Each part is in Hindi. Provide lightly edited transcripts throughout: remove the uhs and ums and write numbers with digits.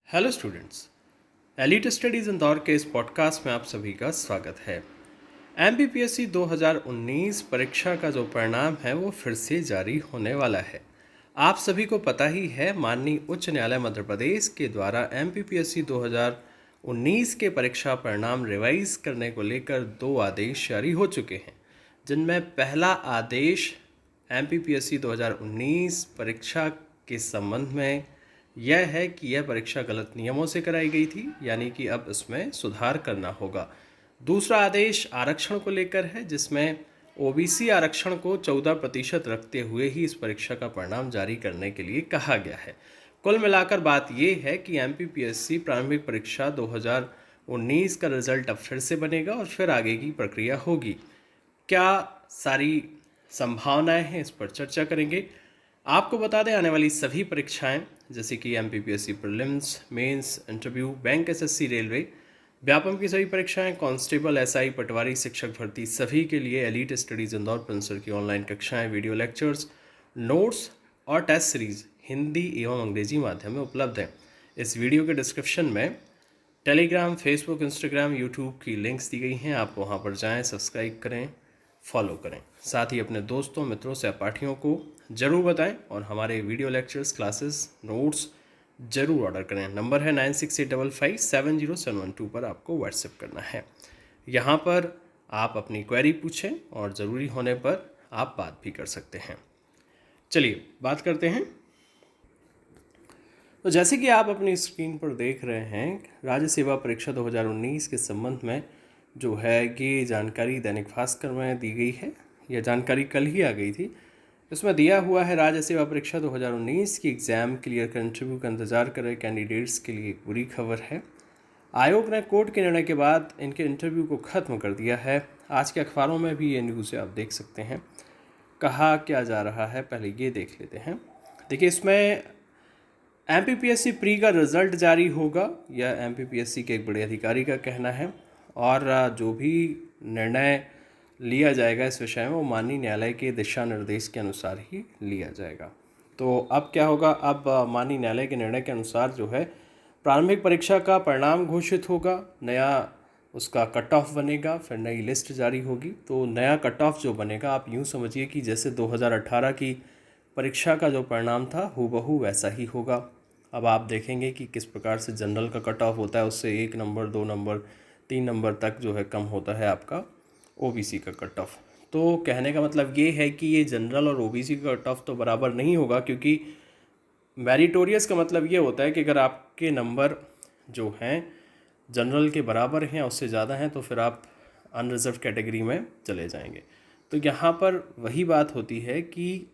Hello students, elite studies Indore के इस पॉडकास्ट में आप सभी का स्वागत है। एमपीपीएससी 2019 परीक्षा का जो परिणाम है वो फिर से जारी होने वाला है। आप सभी को पता ही है, माननीय उच्च न्यायालय मध्य प्रदेश के द्वारा एमपीपीएससी 2019 के परीक्षा परिणाम रिवाइज करने को लेकर 2 आदेश जारी हो चुके हैं, जिनमें पहला आदेश एमपीपीएससी 2019 परीक्षा के संबंध में यह है कि यह परीक्षा गलत नियमों से कराई गई थी, यानी कि अब इसमें सुधार करना होगा। दूसरा आदेश आरक्षण को लेकर है, जिसमें ओबीसी आरक्षण को 14% रखते हुए ही इस परीक्षा का परिणाम जारी करने के लिए कहा गया है। कुल मिलाकर बात यह है कि एमपीपीएससी प्रारंभिक परीक्षा 2019 का रिजल्ट अब फिर से बनेगा और फिर आगे की प्रक्रिया होगी। क्या सारी संभावनाएं हैं, इस पर चर्चा करेंगे। आपको बता दें, आने वाली सभी परीक्षाएं जैसे कि MPPSC prelims, mains, interview, bank, SSC, railway, Vyapam की सभी परीक्षाएं, कांस्टेबल, एसआई, पटवारी, शिक्षक भर्ती, सभी के लिए एलीट स्टडीज़ इंदौर प्रिंसर की ऑनलाइन कक्षाएं, वीडियो लेक्चर्स, नोट्स और टेस्ट सीरीज हिंदी एवं अंग्रेजी माध्यम में उपलब्ध हैं। इस वीडियो के डिस्क्रिप्शन में टेलीग्राम, फेसबुक, इंस्टाग्राम, यूट्यूब की लिंक्स दी गई हैं। आप वहां पर जाएं, सब्सक्राइब करें, फॉलो करें। साथ ही अपने दोस्तों, मित्रों, सहपाठियों को ज़रूर बताएं और हमारे वीडियो लेक्चर्स, क्लासेस, नोट्स ज़रूर ऑर्डर करें। नंबर है 9685570712 पर आपको व्हाट्सएप करना है। यहाँ पर आप अपनी क्वेरी पूछें और ज़रूरी होने पर आप बात भी कर सकते हैं। चलिए बात करते हैं। तो जैसे कि आप अपनी स्क्रीन पर देख रहे हैं, राज्य सेवा परीक्षा 2019 के संबंध में जो है ये जानकारी दैनिक भास्कर में दी गई है। यह जानकारी कल ही आ गई थी। इसमें दिया हुआ है, राज्य सेवा परीक्षा 2019 की एग्ज़ाम क्लियर कर इंटरव्यू का इंतजार कर रहे कैंडिडेट्स के लिए एक बुरी खबर है। आयोग ने कोर्ट के निर्णय के बाद इनके इंटरव्यू को ख़त्म कर दिया है। आज के अखबारों में भी ये न्यूज़ आप देख सकते हैं। कहा क्या जा रहा है, पहले ये देख लेते हैं। देखिए, इसमें एमपीपीएससी प्री का रिज़ल्ट जारी होगा, यह एमपीपीएससी के एक बड़े अधिकारी का कहना है। और जो भी निर्णय लिया जाएगा इस विषय में वो माननीय न्यायालय के दिशा निर्देश के अनुसार ही लिया जाएगा। तो अब क्या होगा, अब माननीय न्यायालय के निर्णय के अनुसार जो है प्रारंभिक परीक्षा का परिणाम घोषित होगा, नया उसका कट ऑफ बनेगा, फिर नई लिस्ट जारी होगी। तो नया कट ऑफ जो बनेगा, आप यूँ समझिए कि जैसे 2018 की परीक्षा का जो परिणाम था हूबहू वैसा ही होगा। अब आप देखेंगे कि किस प्रकार से जनरल का कट ऑफ होता है, उससे 1 नंबर, 2 नंबर, 3 नंबर तक जो है कम होता है आपका ओबीसी का कट ऑफ। तो कहने का मतलब ये है कि ये जनरल और ओबीसी का कट ऑफ तो बराबर नहीं होगा, क्योंकि मेरिटोरियस का मतलब ये होता है कि अगर आपके नंबर जो हैं जनरल के बराबर हैं या उससे ज़्यादा हैं तो फिर आप अनरिजर्व कैटेगरी में चले जाएंगे। तो यहाँ पर वही बात होती है कि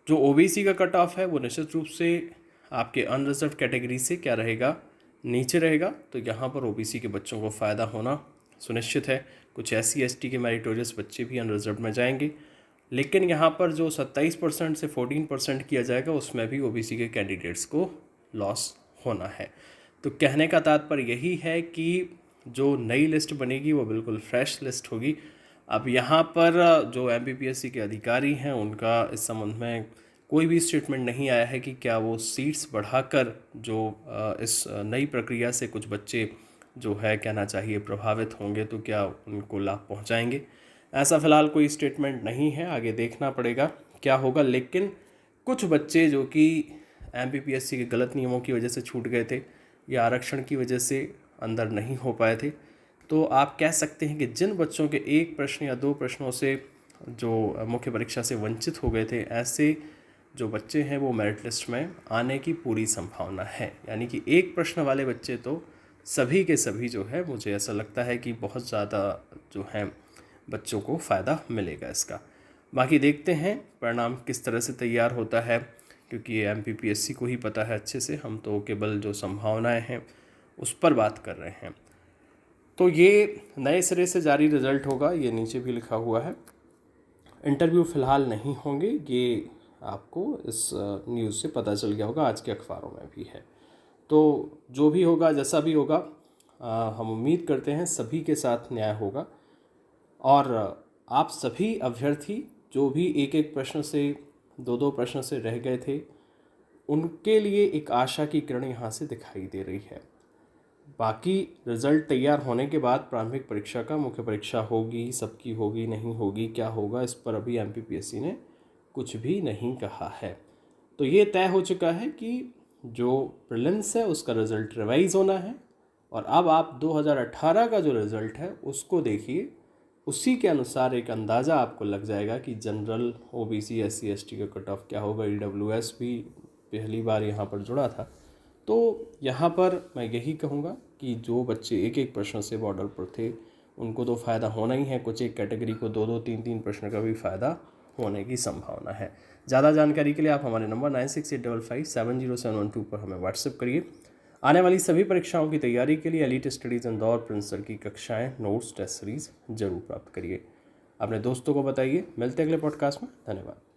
जो ओबीसी का कट ऑफ है वो निश्चित रूप से आपके अनरिजर्व कैटेगरी से क्या रहेगा, नीचे रहेगा। तो यहाँ पर ओबीसी के बच्चों को फ़ायदा होना सुनिश्चित है। कुछ एससी एसटी के मेरिटोरियस बच्चे भी अनरिजर्व में जाएंगे, लेकिन यहाँ पर जो 27% से 14% किया जाएगा उसमें भी ओबीसी के कैंडिडेट्स को लॉस होना है। तो कहने का तात्पर्य यही है कि जो नई लिस्ट बनेगी वो बिल्कुल फ्रेश लिस्ट होगी। अब यहाँ पर जो एमपीपीएससी के अधिकारी हैं उनका इस संबंध में कोई भी स्टेटमेंट नहीं आया है कि क्या वो सीट्स बढ़ाकर जो इस नई प्रक्रिया से कुछ बच्चे जो है कहना चाहिए प्रभावित होंगे तो क्या उनको लाभ पहुँचाएंगे। ऐसा फ़िलहाल कोई स्टेटमेंट नहीं है, आगे देखना पड़ेगा क्या होगा। लेकिन कुछ बच्चे जो कि एमपीपीएससी के गलत नियमों की वजह से छूट गए थे या आरक्षण की वजह से अंदर नहीं हो पाए थे, तो आप कह सकते हैं कि जिन बच्चों के 1 प्रश्न या 2 प्रश्नों से जो मुख्य परीक्षा से वंचित हो गए थे, ऐसे जो बच्चे हैं वो मेरिट लिस्ट में आने की पूरी संभावना है। यानी कि 1 प्रश्न वाले बच्चे तो सभी के सभी जो है, मुझे ऐसा लगता है कि बहुत ज़्यादा जो है बच्चों को फ़ायदा मिलेगा इसका। बाकी देखते हैं परिणाम किस तरह से तैयार होता है, क्योंकि ये एमपीपीएससी को ही पता है अच्छे से, हम तो केवल जो संभावनाएं हैं उस पर बात कर रहे हैं। तो ये नए सिरे से जारी रिज़ल्ट होगा, ये नीचे भी लिखा हुआ है। इंटरव्यू फ़िलहाल नहीं होंगे, ये आपको इस न्यूज़ से पता चल गया होगा, आज के अखबारों में भी है। तो जो भी होगा, जैसा भी होगा, हम उम्मीद करते हैं सभी के साथ न्याय होगा। और आप सभी अभ्यर्थी जो भी 1-1 प्रश्न से 2-2 प्रश्न से रह गए थे, उनके लिए एक आशा की किरण यहाँ से दिखाई दे रही है। बाकी रिज़ल्ट तैयार होने के बाद प्रारंभिक परीक्षा का मुख्य परीक्षा होगी, सबकी होगी नहीं होगी, क्या होगा, इस पर अभी MPPSC ने कुछ भी नहीं कहा है। तो ये तय हो चुका है कि जो प्रीलिम्स है उसका रिज़ल्ट रिवाइज़ होना है, और अब आप 2018 का जो रिज़ल्ट है उसको देखिए, उसी के अनुसार एक अंदाज़ा आपको लग जाएगा कि जनरल, OBC, SC ST का कट ऑफ क्या होगा। EWS भी पहली बार यहाँ पर जुड़ा था। तो यहाँ पर मैं यही कहूँगा कि जो बच्चे एक एक प्रश्न से बॉर्डर पर थे उनको तो फ़ायदा होना ही है, कुछ एक कैटेगरी को 2-2, 3-3 प्रश्न का भी फ़ायदा होने की संभावना है। ज़्यादा जानकारी के लिए आप हमारे नंबर 9685570712 पर हमें व्हाट्सएप करिए। आने वाली सभी परीक्षाओं की तैयारी के लिए elite studies Indore Prince sir की कक्षाएं, नोट्स, टेस्ट सीरीज जरूर प्राप्त करिए। अपने दोस्तों को बताइए। मिलते अगले पॉडकास्ट में। धन्यवाद।